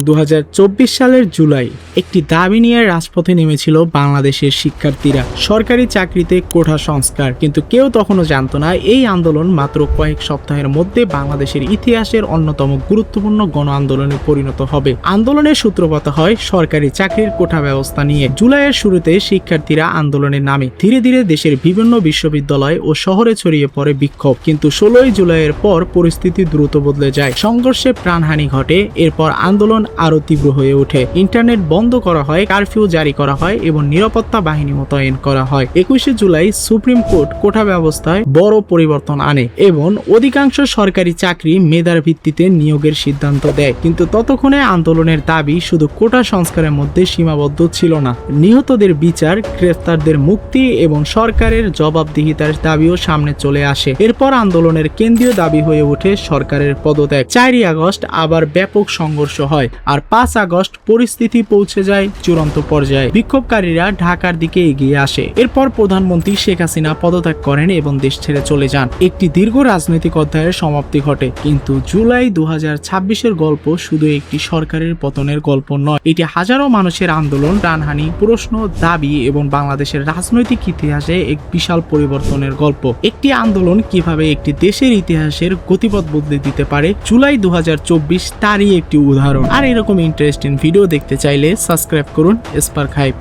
2024 সালের জুলাই একটি দাবি নিয়ে রাজপথে নেমেছিল বাংলাদেশের শিক্ষার্থীরা, সরকারি চাকরিতে কোটা সংস্কার। কিন্তু কেউ তখনও জানত না এই আন্দোলন মাত্র কয়েক সপ্তাহের মধ্যে বাংলাদেশের ইতিহাসের অন্যতম গুরুত্বপূর্ণ গণ আন্দোলনে পরিণত হবে। আন্দোলনের সূত্রপাত হয় সরকারি চাকরির কোটা ব্যবস্থা নিয়ে। জুলাইয়ের শুরুতে শিক্ষার্থীরা আন্দোলনের নামে ধীরে ধীরে দেশের বিভিন্ন বিশ্ববিদ্যালয় ও শহরে ছড়িয়ে পড়ে বিক্ষোভ। কিন্তু 16 জুলাইয়ের পর পরিস্থিতি দ্রুত বদলে যায়, সংঘর্ষে প্রাণহানি ঘটে। এরপর আন্দোলন আরো তীব্র হয়ে ওঠে, ইন্টারনেট বন্ধ করা হয়, কারফিউ জারি করা হয় এবং নিরাপত্তা বাহিনী মোতায়েন করা হয়। 21 জুলাই সুপ্রিম কোর্ট কোটা ব্যবস্থায় বড় পরিবর্তন আনে এবং অধিকাংশ সরকারি চাকরি মেধার ভিত্তিতে নিয়োগের সিদ্ধান্ত দেয়। কিন্তু ততক্ষণে আন্দোলনের দাবি শুধু কোটা সংস্কারের মধ্যে সীমাবদ্ধ ছিল না। নিহতদের বিচার, গ্রেফতারদের মুক্তি এবং সরকারের জবাবদিহিতার দাবিও সামনে চলে আসে। এরপর আন্দোলনের কেন্দ্রীয় দাবি হয়ে ওঠে সরকারের পদত্যাগ। 4 আগস্ট আবার ব্যাপক সংঘর্ষ হয়, আর 5 আগস্ট পরিস্থিতি পৌঁছে যায় চূড়ান্ত পর্যায়ে। বিক্ষোভকারীরা ঢাকার দিকে এগিয়ে আসে। এরপর প্রধানমন্ত্রী শেখ হাসিনা পদত্যাগ করেন এবং দেশ ছেড়ে চলে যান। একটি দীর্ঘ রাজনৈতিক অধ্যায়ের সমাপ্তি ঘটে। কিন্তু জুলাই 2026-এর গল্প শুধু একটি সরকারের পতনের গল্প নয়, এটি হাজারো মানুষের আন্দোলন, প্রাণহানি, প্রশ্ন, দাবি এবং বাংলাদেশের রাজনৈতিক ইতিহাসে এক বিশাল পরিবর্তনের গল্প। একটি আন্দোলন কিভাবে একটি দেশের ইতিহাসের গতিপথ বদলে দিতে পারে, জুলাই 2024 তারই একটি উদাহরণ। আর এরকম ইন্টারেস্টিং ভিডিও দেখতে চাইলে সাবস্ক্রাইব করুন স্পার্ক হাইপ।